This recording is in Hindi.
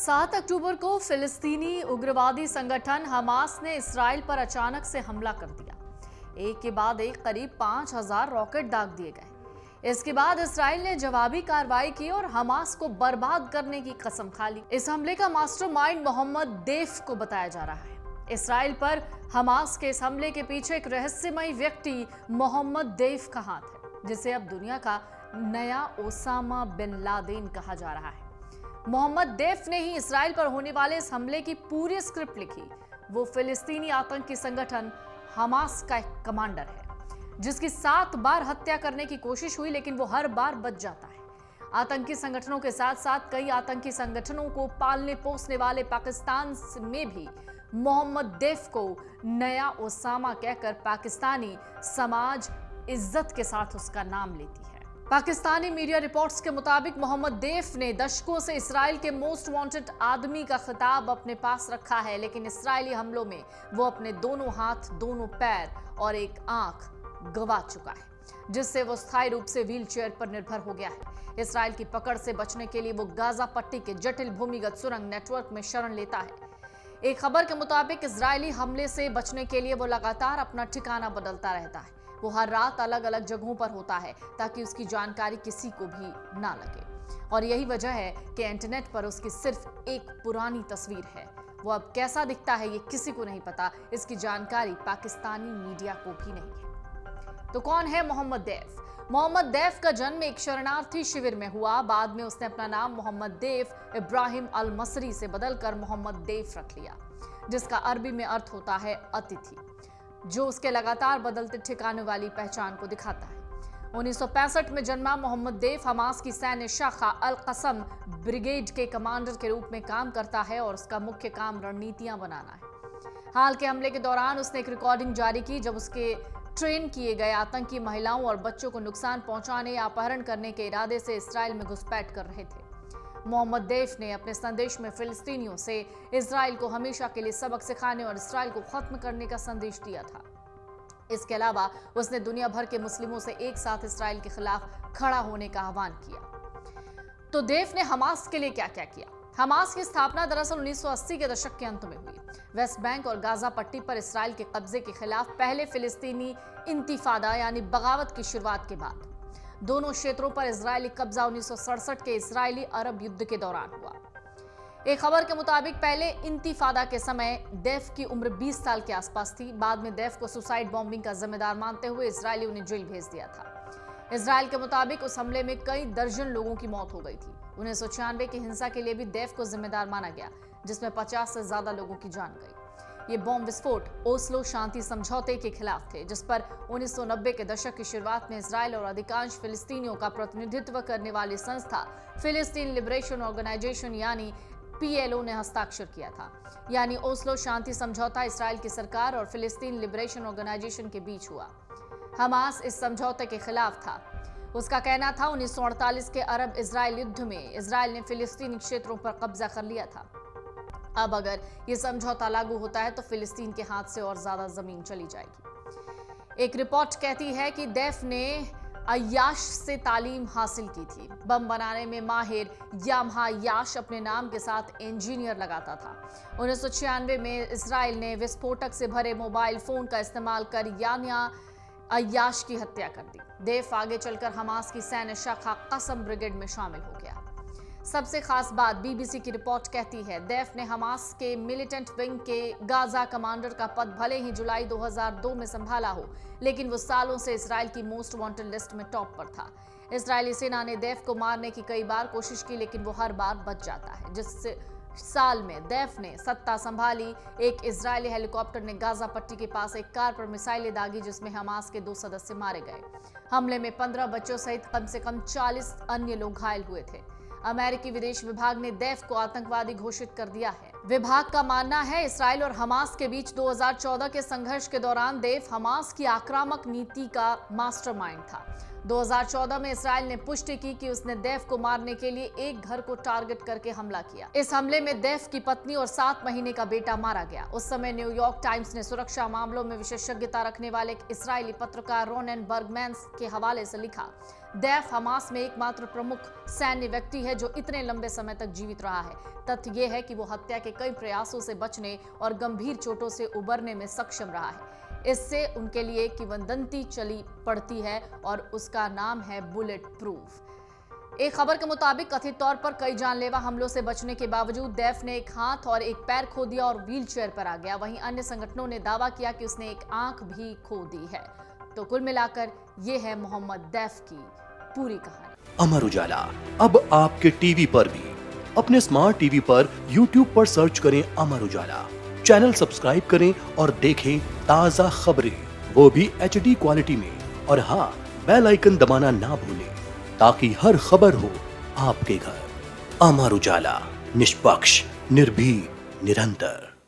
7 अक्टूबर को फिलिस्तीनी उग्रवादी संगठन हमास ने इस्राएल पर अचानक से हमला कर दिया। एक के बाद एक करीब 5,000 रॉकेट दाग दिए गए। इसके बाद इस्राएल ने जवाबी कार्रवाई की और हमास को बर्बाद करने की कसम खा ली। इस हमले का मास्टरमाइंड मोहम्मद देफ को बताया जा रहा है। इस्राएल पर हमास के इस हमले के पीछे एक रहस्यमयी व्यक्ति मोहम्मद देफ का हाथ है, जिसे अब दुनिया का नया ओसामा बिन लादेन कहा जा रहा है। मोहम्मद देफ ने ही इस्राएल पर होने वाले इस हमले की पूरी स्क्रिप्ट लिखी। वो फिलिस्तीनी आतंकी संगठन हमास का एक कमांडर है, जिसकी 7 बार हत्या करने की कोशिश हुई, लेकिन वो हर बार बच जाता है। आतंकी संगठनों के साथ साथ कई आतंकी संगठनों को पालने पोसने वाले पाकिस्तान में भी मोहम्मद देफ को नया ओसामा कहकर पाकिस्तानी समाज इज्जत के साथ उसका नाम लेती है। पाकिस्तानी मीडिया रिपोर्ट्स के मुताबिक मोहम्मद देफ ने दशकों से इस्राएल के मोस्ट वांटेड आदमी का खिताब अपने पास रखा है, लेकिन इस्राएली हमलों में वो अपने दोनों हाथ, दोनों पैर और एक आंख गंवा चुका है, जिससे वो स्थायी रूप से व्हील चेयर पर निर्भर हो गया है। इस्राएल की पकड़ से बचने के लिए वो गाजा पट्टी के जटिल भूमिगत सुरंग नेटवर्क में शरण लेता है। एक खबर के मुताबिक इजरायली हमले से बचने के लिए वो लगातार अपना ठिकाना बदलता रहता है। वो हर रात अलग अलग जगहों पर होता है ताकि उसकी जानकारी किसी को भी ना लगे, और यही वजह है कि इंटरनेट पर उसकी सिर्फ एक पुरानी तस्वीर है। वो अब कैसा दिखता है ये किसी को नहीं पता। इसकी जानकारी पाकिस्तानी मीडिया को भी नहीं है। तो कौन है मोहम्मद देफ? मोहम्मद देफ का जन्म एक शरणार्थी शिविर में हुआ। बाद में उसने अपना नाम मोहम्मद देफ इब्राहिम अल मसरी से बदलकर मोहम्मद देफ रख लिया, जिसका अरबी में अर्थ होता है अतिथि, जो उसके लगातार बदलते ठिकाने वाली पहचान को दिखाता है। 1965 में जन्मा मोहम्मद देफ हमास की सैन्य शाखा अल कसम ब्रिगेड के कमांडर के रूप में काम करता है और उसका मुख्य काम रणनीतियां बनाना है। हाल के हमले के दौरान उसने एक रिकॉर्डिंग जारी की जब उसके ट्रेन किए गए आतंकी महिलाओं और बच्चों को नुकसान पहुंचाने या अपहरण करने के इरादे से इस्राएल में घुसपैठ कर रहे थे। मोहम्मद देफ ने अपने संदेश में फिलिस्तीनियों से इजराइल को हमेशा के लिए सबक सिखाने और इजराइल को खत्म करने का संदेश दिया था। इसके अलावा उसने दुनिया भर के मुस्लिमों से एक साथ इजराइल के खिलाफ खड़ा होने का आह्वान किया। तो देफ ने हमास के लिए क्या क्या किया? हमास की स्थापना दरअसल 1980 के दशक के अंत में हुई। वेस्ट बैंक और गाजा पट्टी पर इजराइल के कब्जे के खिलाफ पहले फिलिस्तीनी इंतिफादा यानी बगावत की शुरुआत के बाद दोनों क्षेत्रों पर इजरायली कब्जा 1967 के इजरायली अरब युद्ध के दौरान हुआ। एक खबर के मुताबिक पहले इंतिफादा के समय देफ की उम्र 20 साल के आसपास थी। बाद में देफ को सुसाइड बॉम्बिंग का जिम्मेदार मानते हुए इजरायली उन्हें जेल भेज दिया था। इजराइल के मुताबिक उस हमले में कई दर्जन लोगों की मौत हो गई थी। 1996 की हिंसा के लिए भी देफ को जिम्मेदार माना गया, जिसमें 50 से ज्यादा लोगों की जान गई। ये बॉम्ब विस्फोट ओस्लो शांति समझौते के खिलाफ थे, जिस पर 1990 के दशक की शुरुआत में इजराइल और अधिकांश फिलिस्तीनियों का प्रतिनिधित्व करने वाली संस्था फिलिस्तीन लिबरेशन ऑर्गेनाइजेशन यानी PLO ने हस्ताक्षर किया था। यानी ओस्लो शांति समझौता इजराइल की सरकार और फिलिस्तीन लिबरेशन ऑर्गेनाइजेशन के बीच हुआ। हमास इस समझौते के खिलाफ था। उसका कहना था 1948 के अरब इजराइल युद्ध में इजराइल ने फिलिस्तीनी क्षेत्रों पर कब्जा कर लिया था। अब अगर ये समझौता लागू होता है तो फिलिस्तीन के हाथ से और ज्यादा जमीन चली जाएगी। एक रिपोर्ट कहती है कि देफ ने अय्याश से तालीम हासिल की थी। बम बनाने में माहिर यामहा याश अपने नाम के साथ इंजीनियर लगाता था। 1996 में इजराइल ने विस्फोटक से भरे मोबाइल फोन का इस्तेमाल कर यानिया अय्याश की हत्या कर दी। देफ आगे चलकर हमास की सैन्य शाखा कसम ब्रिगेड में शामिल हो गया। सबसे खास बात BBC की रिपोर्ट कहती है, देफ ने हमास के मिलिटेंट विंग के गाजा कमांडर का पद भले ही जुलाई 2002 में संभाला हो, लेकिन वो सालों से इजराइल की मोस्ट वांटेड लिस्ट में टॉप पर था। इजरायली सेना ने देफ को मारने की कई बार कोशिश की, लेकिन वो हर बार बच जाता है। जिस साल में देफ ने सत्ता संभाली, एक इजरायली हेलीकॉप्टर ने गाजा पट्टी के पास एक कार पर मिसाइलें दागी, जिसमें हमास के 2 सदस्य मारे गए। हमले में 15 बच्चों सहित कम से कम 40 अन्य लोग घायल हुए थे। अमेरिकी विदेश विभाग ने देफ को आतंकवादी घोषित कर दिया है। विभाग का मानना है इस्राएल और हमास के बीच 2014 के संघर्ष के दौरान देफ हमास की आक्रामक नीति का मास्टरमाइंड था। 2014 में इसराइल ने पुष्टि की कि उसने दैफ को मारने के लिए एक घर को टारगेट करके हमला किया। इस हमले में दैफ की पत्नी और 7 महीने का बेटा मारा गया। उस समय न्यूयॉर्क टाइम्स ने सुरक्षा मामलों में विशेषज्ञता रखने वाले एक इस्राएली पत्रकार रोनेन बर्गमैन्स के हवाले से लिखा, दैफ हमास में एकमात्र प्रमुख सैन्य व्यक्ति है जो इतने लंबे समय तक जीवित रहा है। तथ्य यह है कि वो हत्या के कई प्रयासों से बचने और गंभीर चोटों से उबरने में सक्षम रहा है। इससे उनके लिए किंवदंती चली पड़ती है और उसका नाम है बुलेट प्रूफ। एक खबर के मुताबिक कथित तौर पर कई जानलेवा हमलों से बचने के बावजूद दैफ ने एक हाथ और एक पैर खो दिया और व्हीलचेयर पर आ गया। वहीं अन्य संगठनों ने दावा किया कि उसने एक आंख भी खो दी है। तो कुल मिलाकर ये है मोहम्मद दैफ की पूरी कहानी। अमर उजाला अब आपके टीवी पर भी। अपने स्मार्ट टीवी पर YouTube पर सर्च करें अमर उजाला, चैनल सब्सक्राइब करें और देखें ताजा खबरें, वो भी HD क्वालिटी में। और हाँ, बेल आइकन दबाना ना भूलें ताकि हर खबर हो आपके घर। अमर उजाला, निष्पक्ष, निर्भीक, निरंतर।